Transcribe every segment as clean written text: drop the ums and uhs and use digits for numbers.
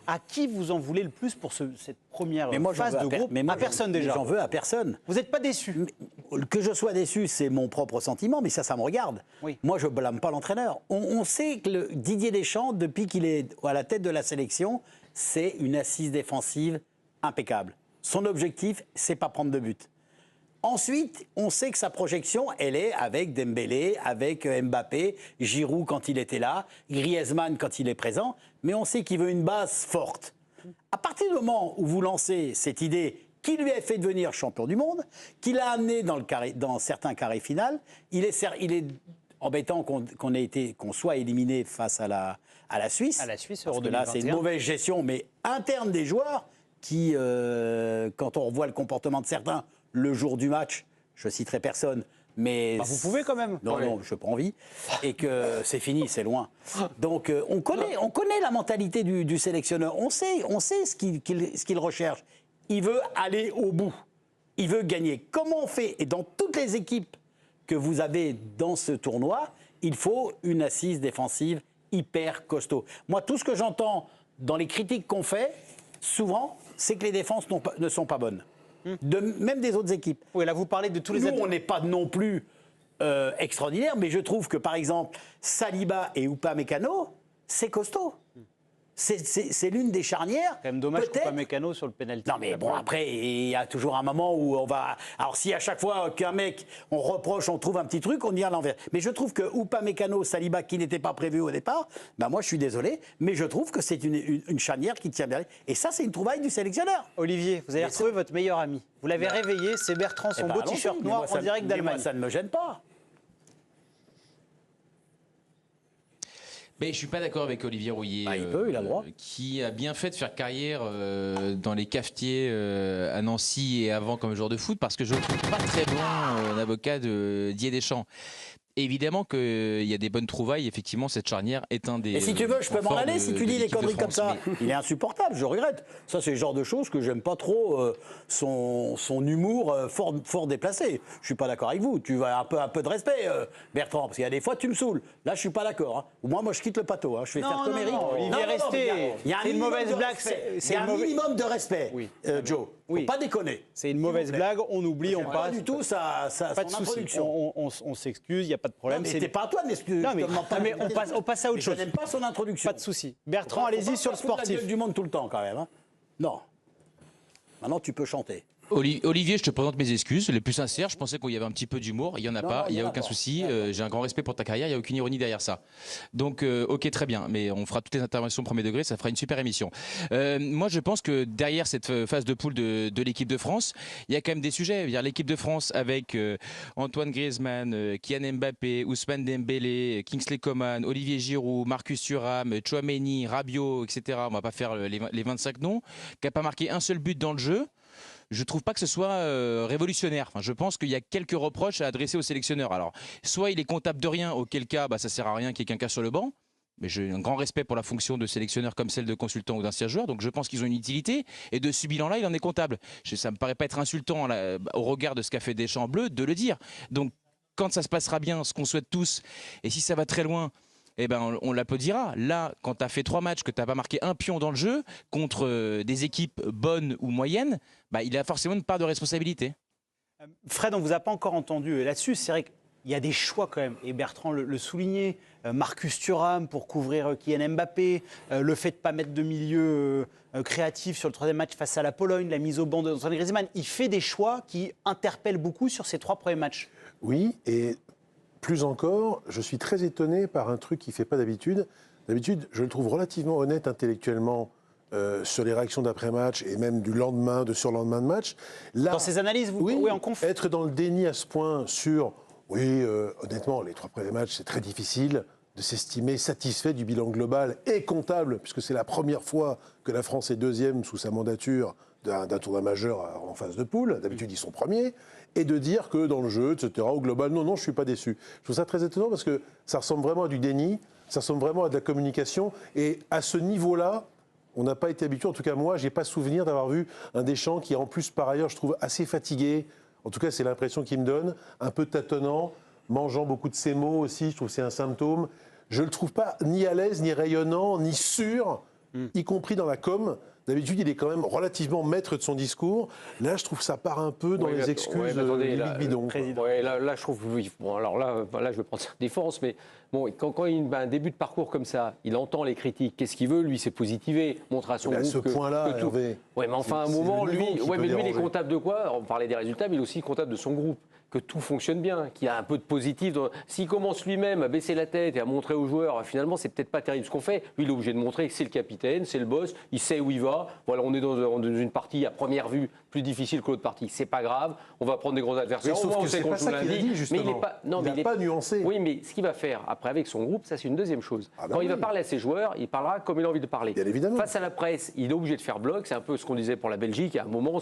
À qui vous en voulez le plus pour cette première phase de groupe? À personne déjà. J'en veux à personne. Vous n'êtes pas déçu? Que je sois déçu, c'est mon propre sentiment, mais ça me regarde. Oui. Moi, je ne blâme pas l'entraîneur. On sait que Didier Deschamps, depuis qu'il est à la tête de la sélection, c'est une assise défensive impeccable. Son objectif, c'est pas prendre de but. Ensuite, on sait que sa projection, elle est avec Dembélé, avec Mbappé, Giroud quand il était là, Griezmann quand il est présent, mais on sait qu'il veut une base forte. À partir du moment où vous lancez cette idée qui lui a fait devenir champion du monde, qui l'a amené dans certains carrés finals, il est embêtant qu'on soit éliminé face à la Suisse. À la Suisse, parce que là, c'est une mauvaise gestion, mais interne des joueurs qui, quand on revoit le comportement de certains, le jour du match, je citerai personne, mais... vous pouvez quand même. Non, je n'ai pas envie. Et que c'est fini, c'est loin. Donc, on connaît la mentalité du sélectionneur. On sait ce qu'il recherche. Il veut aller au bout. Il veut gagner. Comment on fait? Et dans toutes les équipes que vous avez dans ce tournoi, il faut une assise défensive hyper costaud. Moi, tout ce que j'entends dans les critiques qu'on fait, souvent, c'est que les défenses ne sont pas bonnes. Même des autres équipes. Oui, là, vous parlez de tous les... Nous, on n'est pas non plus extraordinaire, mais je trouve que, par exemple, Saliba et Upamecano, c'est costaud. C'est l'une des charnières. Quand même dommage qu'Upamecano sur le pénalty. Non, mais bon, après, il y a toujours un moment où on va... Alors, si à chaque fois qu'un mec, on reproche, on trouve un petit truc, on y a à l'envers. Mais je trouve que Upamecano, Saliba, qui n'était pas prévu au départ, moi, je suis désolé, mais je trouve que c'est une charnière qui tient bien. Et ça, c'est une trouvaille du sélectionneur. Olivier, vous avez retrouvé votre meilleur ami. Vous l'avez réveillé, c'est Bertrand, son beau t-shirt noir en direct d'Allemagne. Ça ne me gêne pas. Mais je suis pas d'accord avec Olivier Rouillet, il a le droit. Qui a bien fait de faire carrière dans les cafetiers à Nancy et avant comme joueur de foot, parce que je ne trouve pas très bon avocat de Didier Deschamps. Évidemment qu'il y a des bonnes trouvailles, effectivement, cette charnière est un des... Et si tu veux, je peux m'en aller, si tu dis des conneries comme ça. Mais... Il est insupportable, je regrette. Ça, c'est le genre de choses que j'aime pas trop, son humour fort déplacé. Je suis pas d'accord avec vous. Tu vas un peu de respect, Bertrand, parce qu'il y a des fois, tu me saoules. Là, je suis pas d'accord. Hein. Moi, je quitte le plateau. Hein. Je vais faire comme Eric. Olivier, restez. Il y a une mauvaise blague. Il y a un minimum de respect, Joe. Faut pas déconner. C'est une mauvaise blague, on oublie, on passe. Pas du tout son introduction. On s'excuse, il n'y a pas de problème. C'était pas à toi de m'excuser. Non, mais on passe à autre chose. Je n'aime pas son introduction. Pas de souci. Bertrand, allez-y sur le sportif. La gueule du monde tout le temps quand même. Hein. Non. Maintenant, tu peux chanter. Olivier, je te présente mes excuses les plus sincères. Je pensais qu'il y avait un petit peu d'humour. Il n'y en a pas, il n'y a aucun souci. J'ai un grand respect pour ta carrière, il n'y a aucune ironie derrière ça. Donc, ok, très bien. Mais on fera toutes les interventions premier degré, ça fera une super émission. Moi, je pense que derrière cette phase de poule de l'équipe de France, il y a quand même des sujets. L'équipe de France avec Antoine Griezmann, Kylian Mbappé, Ousmane Dembélé, Kingsley Coman, Olivier Giroud, Marcus Thuram, Tchouaméni, Rabiot, etc. On ne va pas faire les 25 noms. Qui n'a pas marqué un seul but dans le jeu. Je ne trouve pas que ce soit révolutionnaire. Enfin, je pense qu'il y a quelques reproches à adresser au sélectionneur. Alors, soit il est comptable de rien, auquel cas ça ne sert à rien qu'il y ait quelqu'un sur le banc. Mais j'ai un grand respect pour la fonction de sélectionneur comme celle de consultant ou d'ancien joueur. Donc je pense qu'ils ont une utilité. Et de ce bilan-là, il en est comptable. Ça ne me paraît pas être insultant au regard de ce qu'a fait Deschamps bleu de le dire. Donc quand ça se passera bien, ce qu'on souhaite tous, et si ça va très loin, eh ben, on l'applaudira. Là, quand tu as fait 3 matchs, que tu n'as pas marqué un pion dans le jeu, contre des équipes bonnes ou moyennes, il a forcément une part de responsabilité. Fred, on ne vous a pas encore entendu là-dessus. C'est vrai qu'il y a des choix quand même. Et Bertrand le soulignait. Marcus Thuram pour couvrir Kylian Mbappé. Le fait de ne pas mettre de milieu créatif sur le 3e match face à la Pologne. La mise au banc d'Antoine Griezmann. Il fait des choix qui interpellent beaucoup sur ces 3 premiers matchs. Oui, et... Plus encore, je suis très étonné par un truc qu'il ne fait pas d'habitude. D'habitude, je le trouve relativement honnête intellectuellement sur les réactions d'après-match et même du lendemain, de surlendemain de match. Là, dans ses analyses, oui, en conf. Être dans le déni à ce point sur... Oui, honnêtement, les 3 premiers matchs, c'est très difficile de s'estimer satisfait du bilan global et comptable, puisque c'est la première fois que la France est 2e sous sa mandature d'un tournoi majeur en phase de poule. D'habitude, ils sont premiers. Et de dire que dans le jeu, etc., au global, non, je ne suis pas déçu. Je trouve ça très étonnant parce que ça ressemble vraiment à du déni, ça ressemble vraiment à de la communication. Et à ce niveau-là, on n'a pas été habitué, en tout cas moi, je n'ai pas souvenir d'avoir vu un Deschamps qui, en plus, par ailleurs, je trouve assez fatigué. En tout cas, c'est l'impression qu'il me donne, un peu tâtonnant, mangeant beaucoup de ses mots aussi, je trouve que c'est un symptôme. Je ne le trouve pas ni à l'aise, ni rayonnant, ni sûr y compris dans la com. D'habitude, il est quand même relativement maître de son discours. Là, je trouve que ça part un peu dans les excuses limite bidon. Ouais, là, je trouve, oui, bon, alors là, je vais prendre sa défense, mais bon, quand il a un début de parcours comme ça, il entend les critiques. Qu'est-ce qu'il veut? Lui, c'est positiver, montrer à son groupe à ce point-là, que tout. Hervé, Ouais, mais enfin, à un moment, lui, lui, il est comptable de quoi? On parlait des résultats, mais il est aussi comptable de son groupe. Que tout fonctionne bien, qu'il y a un peu de positif. S'il commence lui-même à baisser la tête et à montrer aux joueurs, finalement, c'est peut-être pas terrible ce qu'on fait. Lui, il est obligé de montrer que c'est le capitaine, c'est le boss, il sait où il va. Voilà, on est dans une partie à première vue plus difficile que l'autre partie. C'est pas grave, on va prendre des gros adversaires. Sauf que c'est pas ça qu'il a dit, justement. Mais il n'est pas, non, il n'a pas nuancé. Oui, mais ce qu'il va faire après avec son groupe, ça c'est une deuxième chose. Quand il va parler à ses joueurs, il parlera comme il a envie de parler. Bien évidemment. Face à la presse, il est obligé de faire bloc. C'est un peu ce qu'on disait pour la Belgique. À un moment,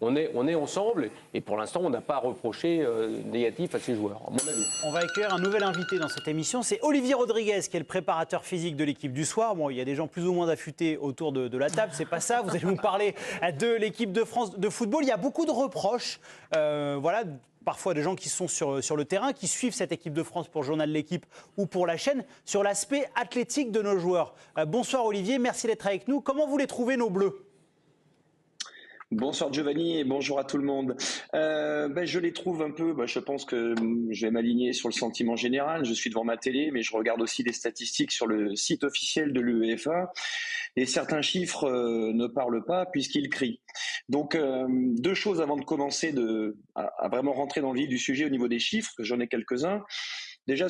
on est ensemble. Et pour l'instant, on n'a pas reproché négatif à ses joueurs, à mon avis. On va accueillir un nouvel invité dans cette émission. C'est Olivier Rodriguez, qui est le préparateur physique de l'équipe du soir. Bon, il y a des gens plus ou moins affûtés autour de la table. C'est pas ça. Vous allez nous parler de l'équipe de France de football. Il y a beaucoup de reproches. Voilà. Parfois des gens qui sont sur le terrain, qui suivent cette équipe de France pour le journal L'Équipe ou pour la chaîne, sur l'aspect athlétique de nos joueurs. Bonsoir Olivier, merci d'être avec nous. Comment vous les trouvez, nos Bleus ? Bonsoir Giovanni et bonjour à tout le monde. Je les trouve un peu, je pense que je vais m'aligner sur le sentiment général. Je suis devant ma télé, mais je regarde aussi des statistiques sur le site officiel de l'UEFA. Et certains chiffres ne parlent pas puisqu'ils crient. Donc, deux choses avant de commencer à vraiment rentrer dans le vif du sujet au niveau des chiffres, j'en ai quelques-uns. Déjà,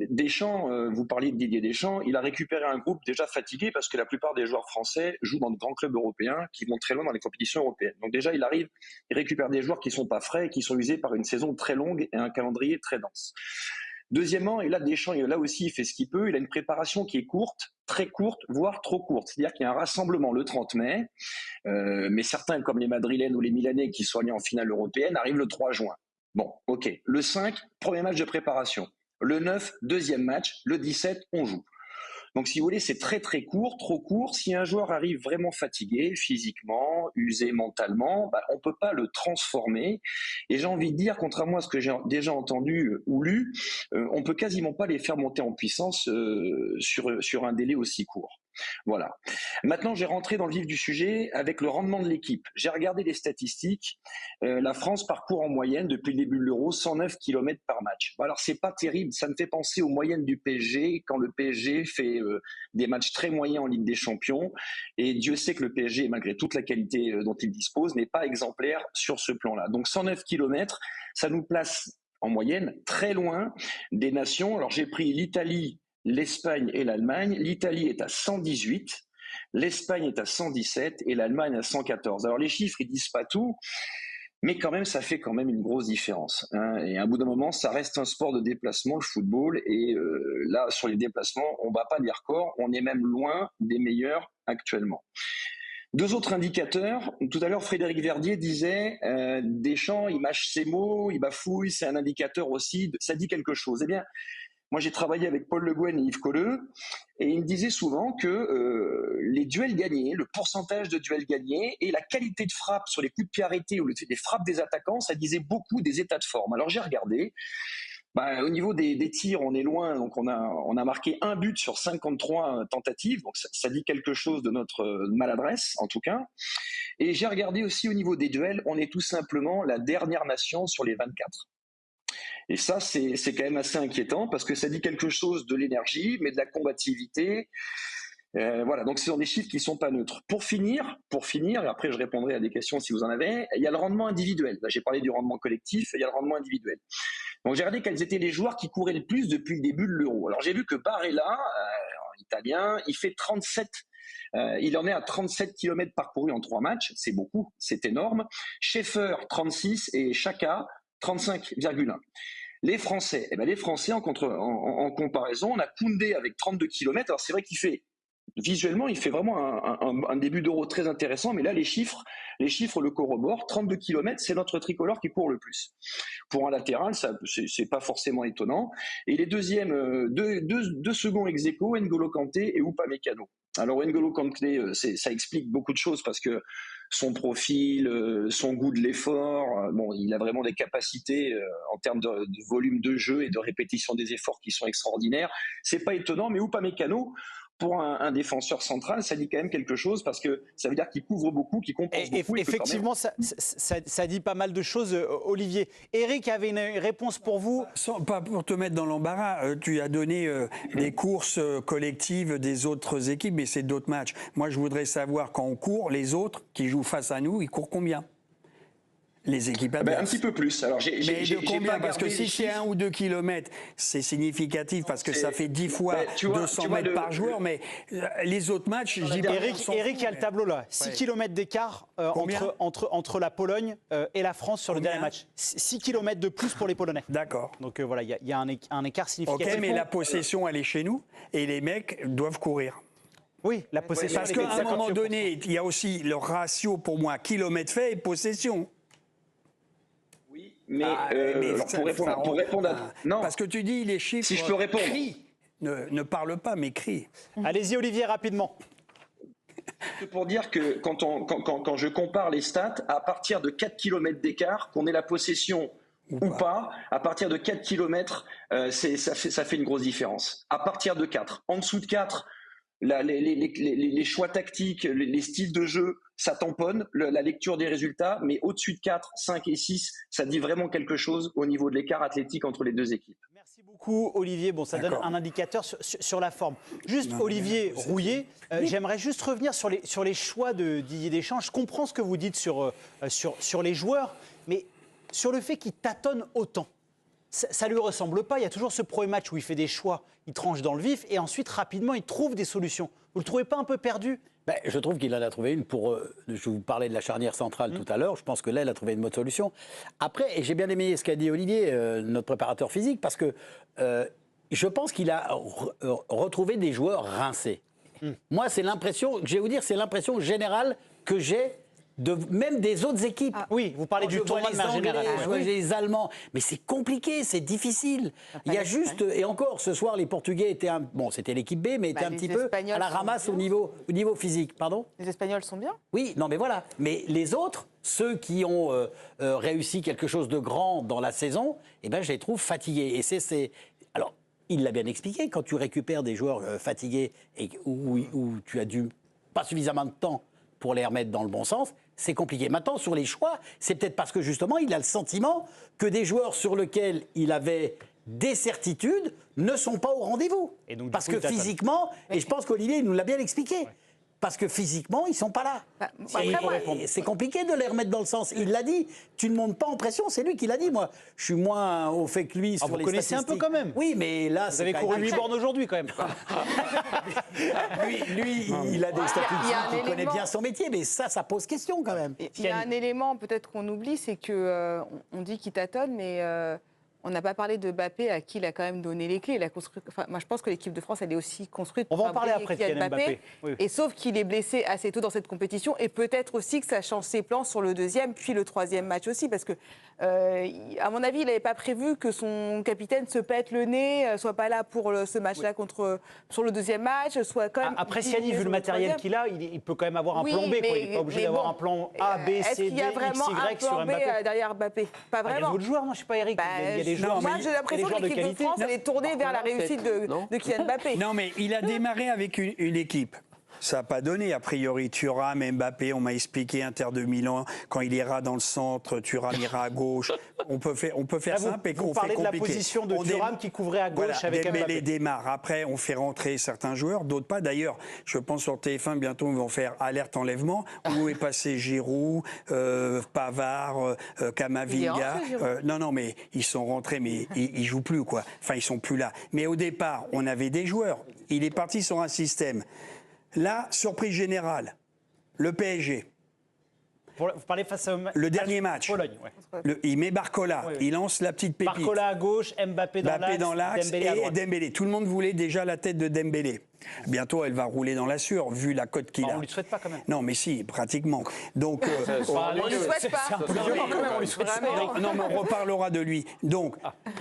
Deschamps, vous parliez de Didier Deschamps, il a récupéré un groupe déjà fatigué parce que la plupart des joueurs français jouent dans de grands clubs européens qui vont très loin dans les compétitions européennes. Donc déjà, il récupère des joueurs qui ne sont pas frais et qui sont usés par une saison très longue et un calendrier très dense. Deuxièmement, et là Deschamps, là aussi, il fait ce qu'il peut, il a une préparation qui est courte, très courte, voire trop courte. C'est-à-dire qu'il y a un rassemblement le 30 mai, mais certains, comme les Madrilènes ou les Milanais qui sont allés en finale européenne, arrivent le 3 juin. Bon, ok. Le 5, premier match de préparation. Le 9, deuxième match. Le 17, on joue. Donc, si vous voulez, c'est très très court, trop court. Si un joueur arrive vraiment fatigué, physiquement, usé mentalement, on ne peut pas le transformer. Et j'ai envie de dire, contrairement à ce que j'ai déjà entendu ou lu, on ne peut quasiment pas les faire monter en puissance sur un délai aussi court. Voilà. Maintenant, j'ai rentré dans le vif du sujet avec le rendement de l'équipe. J'ai regardé les statistiques. La France parcourt en moyenne, depuis le début de l'Euro, 109 km par match. Alors, c'est pas terrible. Ça me fait penser aux moyennes du PSG, quand le PSG fait des matchs très moyens en Ligue des Champions. Et Dieu sait que le PSG, malgré toute la qualité dont il dispose, n'est pas exemplaire sur ce plan-là. Donc, 109 km, ça nous place en moyenne très loin des nations. Alors, j'ai pris l'Italie, l'Espagne et l'Allemagne. L'Italie est à 118, l'Espagne est à 117 et l'Allemagne à 114. Alors les chiffres, ils disent pas tout, mais quand même, ça fait quand même une grosse différence. Et à un bout d'un moment, ça reste un sport de déplacement, le football. Et là, sur les déplacements, on bat pas des records, on est même loin des meilleurs actuellement. Deux autres indicateurs. Tout à l'heure, Frédéric Verdier disait Deschamps, il mâche ses mots, il bafouille, c'est un indicateur aussi, ça dit quelque chose. Eh bien, moi, j'ai travaillé avec Paul Le Guen et Yves Colleux, et il me disait souvent que les duels gagnés, le pourcentage de duels gagnés et la qualité de frappe sur les coups de pied arrêtés ou les frappes des attaquants, ça disait beaucoup des états de forme. Alors j'ai regardé. Au niveau des tirs, on est loin, donc on a marqué un but sur 53 tentatives, donc ça dit quelque chose de notre maladresse en tout cas. Et j'ai regardé aussi au niveau des duels, on est tout simplement la dernière nation sur les 24. Et ça, c'est quand même assez inquiétant parce que ça dit quelque chose de l'énergie, mais de la combativité. Voilà, donc ce sont des chiffres qui ne sont pas neutres. Pour finir, et après je répondrai à des questions si vous en avez, il y a le rendement individuel. Là, j'ai parlé du rendement collectif, il y a le rendement individuel. Donc j'ai regardé quels étaient les joueurs qui couraient le plus depuis le début de l'Euro. Alors j'ai vu que Barella, italien, il fait 37. Il en est à 37 km parcourus en 3 matchs, c'est beaucoup, c'est énorme. Schaeffer, 36 et Xhaka, 35,1. Les Français, en comparaison, on a Koundé avec 32 km. Alors c'est vrai visuellement, il fait vraiment un début d'Euro très intéressant, mais là, les chiffres le corroborent. 32 km, c'est notre tricolore qui court le plus. Pour un latéral, ça, c'est pas forcément étonnant. Et les deuxièmes, deux seconds ex aequo, N'Golo Kanté et Upamecano. Alors N'Golo Kanté, ça explique beaucoup de choses parce que son profil, son goût de l'effort, il a vraiment des capacités en termes de volume de jeu et de répétition des efforts qui sont extraordinaires. C'est pas étonnant, mais Upamecano, pour un défenseur central, ça dit quand même quelque chose parce que ça veut dire qu'il couvre beaucoup, qu'il compense beaucoup. Effectivement, ça dit pas mal de choses, Olivier. Eric avait une réponse pour vous. Pas pour te mettre dans l'embarras, tu as donné des courses collectives des autres équipes, mais c'est d'autres matchs. Moi, je voudrais savoir, quand on court, les autres qui jouent face à nous, ils courent combien ? Les équipes adverses. Un petit peu plus. Alors, mais de combien ? Parce que si c'est 1 ou 2 kilomètres, c'est significatif parce que ça fait 10 fois 200 mètres par joueur, mais les autres matchs, je dis pas. Eric, il y a le tableau là. 6 km d'écart entre la Pologne et la France sur le dernier match. 6 km de plus pour les Polonais. D'accord. Donc voilà, il y a un écart significatif. Ok, mais la possession, elle est chez nous et les mecs doivent courir. Oui, la possession. Parce qu'à un moment donné, il y a aussi le ratio pour moi kilomètre fait et possession. Mais pour répondre à... Non. Parce que tu dis les chiffres... Si je peux répondre. Ne parle pas, mais crie. Allez-y, Olivier, rapidement. Pour dire que quand je compare les stats, à partir de 4 km d'écart, qu'on ait la possession ou pas, à partir de 4 km, ça fait une grosse différence. À partir de 4. En dessous de 4, les choix tactiques, les styles de jeu, ça tamponne la lecture des résultats, mais au-dessus de 4, 5 et 6, ça dit vraiment quelque chose au niveau de l'écart athlétique entre les deux équipes. Merci beaucoup, Olivier. Bon, ça donne un indicateur sur la forme. Juste, Olivier Rouillet, j'aimerais juste revenir sur les choix de Didier Deschamps. Je comprends ce que vous dites sur les joueurs, mais sur le fait qu'il tâtonne autant. Ça ne lui ressemble pas. Il y a toujours ce premier match où il fait des choix, il tranche dans le vif, et ensuite, rapidement, il trouve des solutions. Vous ne le trouvez pas un peu perdu ? Je trouve qu'il en a trouvé une pour... je vous parlais de la charnière centrale tout à l'heure. Je pense que là, il a trouvé une bonne solution. Après, et j'ai bien aimé ce qu'a dit Olivier, notre préparateur physique, parce que je pense qu'il a retrouvé des joueurs rincés. Moi, c'est l'impression, je vais vous dire, c'est l'impression générale que j'ai même des autres équipes. Oui, vous parlez du tournoi de manière générale. Je vois les Allemands, mais c'est compliqué, c'est difficile. Il y a juste, et encore ce soir, les Portugais étaient c'était l'équipe B, mais étaient un petit peu à la ramasse au niveau physique. Pardon ? Les Espagnols sont bien. Oui, non, mais voilà. Mais les autres, ceux qui ont réussi quelque chose de grand dans la saison, je les trouve fatigués. Et alors, il l'a bien expliqué, quand tu récupères des joueurs fatigués et où tu as pas suffisamment de temps pour les remettre dans le bon sens, c'est compliqué. Maintenant, sur les choix, c'est peut-être parce que justement, il a le sentiment que des joueurs sur lesquels il avait des certitudes ne sont pas au rendez-vous. Et donc, parce que physiquement, et je pense qu'Olivier nous l'a bien expliqué, parce que physiquement, ils ne sont pas là. C'est compliqué de les remettre dans le sens. Il l'a dit, tu ne montes pas en pression, c'est lui qui l'a dit. Moi, je suis moins au fait que lui sur vous les connaissez statistiques. Un peu quand même. Oui, mais là, vous avez couru 8 bornes aujourd'hui quand même. lui, il a des statistiques, il connaît bien son métier, mais ça pose question quand même. Il y a un élément peut-être qu'on oublie, c'est que on dit qu'il tâtonne, mais on n'a pas parlé de Mbappé à qui il a quand même donné les clés. Il a construit, moi, je pense que l'équipe de France, elle est aussi construite pour on va en parler après de Kylian Mbappé. Oui. Et sauf qu'il est blessé assez tôt dans cette compétition, et peut-être aussi que ça change ses plans sur le deuxième, puis le troisième match aussi, parce que, à mon avis, il n'avait pas prévu que son capitaine se pète le nez, soit pas là pour ce match-là sur le deuxième match, soit quand même. Après, Siani, vu le matériel qu'il a, il peut quand même avoir un plan B. Il n'est pas obligé d'avoir un plan A, B, C, D, X, Y sur Mbappé. Est-ce qu'il y a vraiment un plan B derrière Mbappé ? Pas vraiment. Il y a d'autres joueurs, non, je ne sais pas, Eric. Il y a des joueurs. Moi, j'ai l'impression que l'équipe de France, elle est tournée vers la réussite de Kylian Mbappé. Non, mais il a démarré avec une équipe. Ça n'a pas donné, a priori. Thuram, Mbappé, on m'a expliqué, Inter de Milan, quand il ira dans le centre, Thuram ira à gauche. On peut faire simple et qu'on fait compliqué. Vous parlez de la position de Thuram qui couvrait à gauche avec Mbappé. Dembélé démarre. Après, on fait rentrer certains joueurs, d'autres pas. D'ailleurs, je pense sur TF1, bientôt, ils vont faire alerte enlèvement. Où est passé Giroud, Pavard, Camavinga. Non, mais ils sont rentrés, mais ils jouent plus, quoi. Enfin, ils sont plus là. Mais au départ, on avait des joueurs. Il est parti sur un système. Là, surprise générale, le PSG. Vous parlez face au le dernier match. Pologne, il met Barcola, il lance la petite pépite. Barcola à gauche, Mbappé dans l'axe, Dembélé à droite. Dembélé. Tout le monde voulait déjà la tête de Dembélé. Bientôt, elle va rouler dans la sueur, vu la cote qu'il a. On ne lui souhaite pas quand même. Non, mais si, pratiquement. Donc, on ne lui souhaite pas. Non, mais on reparlera de lui. Donc,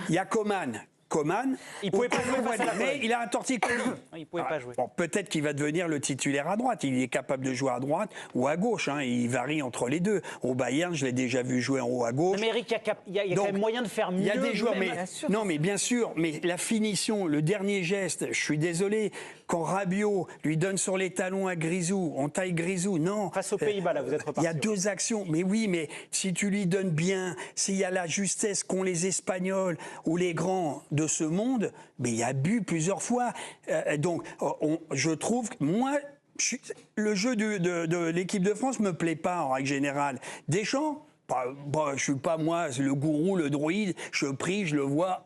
il y a Coman Coman. Il pouvait pas jouer face à la mais Pologne. il a un torticolis. Il ne pouvait pas jouer. Bon, peut-être qu'il va devenir le titulaire à droite. Il est capable de jouer à droite ou à gauche. Hein. Il varie entre les deux. Au Bayern, je l'ai déjà vu jouer en haut à gauche. Mais Eric, il y a Donc, quand même moyen de faire mieux. Il y a des joueurs, même. mais Bien sûr. non, mais bien sûr, mais la finition, le dernier geste, je suis désolé, quand Rabiot lui donne sur les talons à Grisou, on taille Grisou, non. Face aux Pays-Bas, là, vous êtes reparti. Il y a deux actions, mais oui, mais si tu lui donnes bien, s'il y a la justesse qu'ont les Espagnols ou les grands de ce monde, mais il y a bu plusieurs fois. Donc, je trouve que moi, le jeu de l'équipe de France me plaît pas en règle générale. Deschamps. Je suis pas moi le gourou, le druide, je prie, je le vois,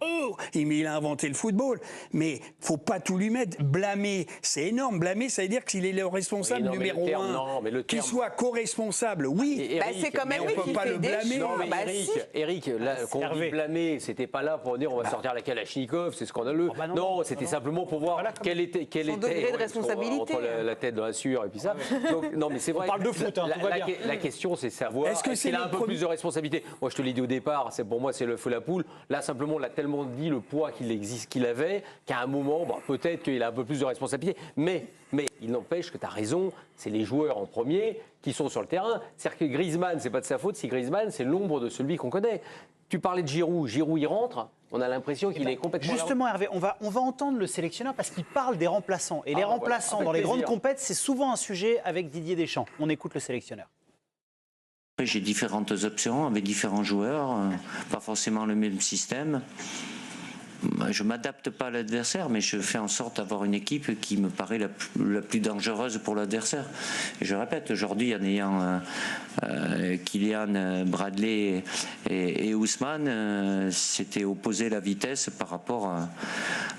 il a inventé le football. Mais faut pas tout lui mettre. Blâmer, c'est énorme. Blâmer, ça veut dire qu'il est le responsable numéro un. Qu'il soit co-responsable, oui. C'est quand même mais lui on peut qui pas fait le des blâmer. choix. Non, mais Bah, Eric, là, quand on dit blâmer, c'était pas là pour dire on va sortir la Kalachnikov, c'est scandaleux. non, C'était simplement pour voir quel était Son degré de responsabilité. entre la tête dans la sueur et puis ça. Donc, non, mais c'est vrai. On parle de foot, hein, tout va bien. La question, c'est savoir Est-ce que est-ce qu'il c'est a un le peu premier- plus de responsabilité. Moi, je te l'ai dit au départ, pour moi, c'est le feu la poule. Là, simplement, on l'a tellement dit le poids qu'il avait, qu'à un moment, peut-être qu'il a un peu plus de responsabilité. Mais il n'empêche que tu as raison, c'est les joueurs en premier qui sont sur le terrain. C'est-à-dire que Griezmann, c'est pas de sa faute si Griezmann, c'est l'ombre de celui qu'on connaît. Tu parlais de Giroud, il rentre, on a l'impression qu'il est complètement... Justement, Hervé, on va entendre le sélectionneur parce qu'il parle des remplaçants. Et les remplaçants avec dans les plaisir. grandes compètes, c'est souvent un sujet avec Didier Deschamps. On écoute le sélectionneur. J'ai différentes options avec différents joueurs, pas forcément le même système. Je ne m'adapte pas à l'adversaire, mais je fais en sorte d'avoir une équipe qui me paraît la plus dangereuse pour l'adversaire. Et je répète, aujourd'hui, en ayant Kylian, Bradley et Ousmane, c'était opposer la vitesse par rapport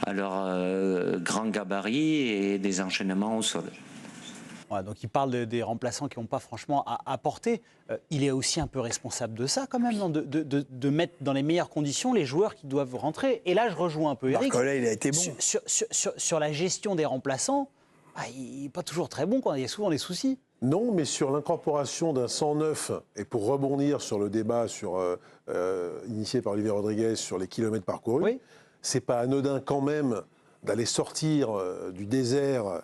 à leur grand gabarit et des enchaînements au sol. Voilà, donc il parle des remplaçants qui n'ont pas franchement à apporter. Il est aussi un peu responsable de ça quand même, non, de mettre dans les meilleures conditions les joueurs qui doivent rentrer. Et là, je rejoins un peu Eric. Barcola, il a été bon. Sur la gestion des remplaçants, il n'est pas toujours très bon, il y a souvent des soucis. Non, mais sur l'incorporation d'un 109, et pour rebondir sur le débat initié par Olivier Rodriguez sur les kilomètres parcourus, Oui. c'est pas anodin quand même d'aller sortir du désert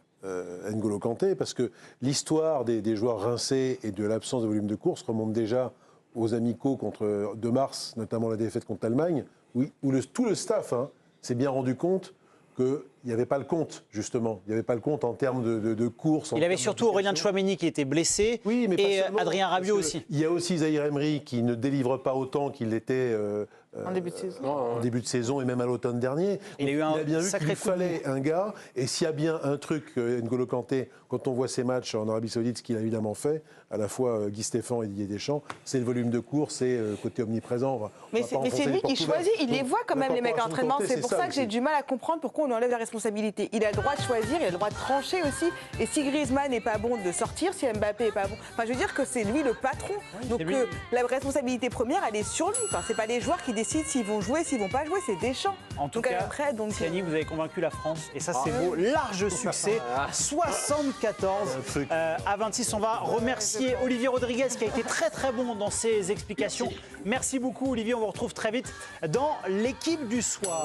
N'Golo Kanté, parce que l'histoire des joueurs rincés et de l'absence de volume de course remonte déjà aux amicaux de mars, notamment la défaite contre l'Allemagne, où tout le staff s'est bien rendu compte qu'il n'y avait pas le compte, justement. Il n'y avait pas le compte en termes de course. Il avait surtout Aurélien Tchouaméni qui était blessé, oui, mais et pas seulement, Adrien Rabiot parce que aussi. Il y a aussi Zahir Emery qui ne délivre pas autant qu'il l'était En début de saison. en début de saison et même à l'automne dernier. Il a eu un bien vu sacré qu'il coup de fallait un gars. Et s'il y a bien un truc, N'Golo Kanté, quand on voit ses matchs en Arabie Saoudite, ce qu'il a évidemment fait, à la fois Guy Stéphane et Didier Deschamps, c'est le volume de course, c'est côté omniprésent. Mais c'est lui qui choisit, il les voit quand même les mecs à l'entraînement. C'est pour ça que j'ai du mal à comprendre pourquoi on lui enlève la responsabilité. Il a le droit de choisir, il a le droit de trancher aussi. Et si Griezmann n'est pas bon, de sortir, si Mbappé n'est pas bon. Enfin, je veux dire que c'est lui le patron. Donc lui. la responsabilité première, elle est sur lui. Enfin, c'est pas les joueurs qui décident s'ils vont jouer, s'ils vont pas jouer, c'est Deschamps. En tout donc, cas, après, Siani, vous avez convaincu la France, et ça c'est beau, large succès, 74 à 26. On va remercier Olivier Rodriguez qui a été très très bon dans ses explications. Merci beaucoup Olivier, on vous retrouve très vite dans l'équipe du soir.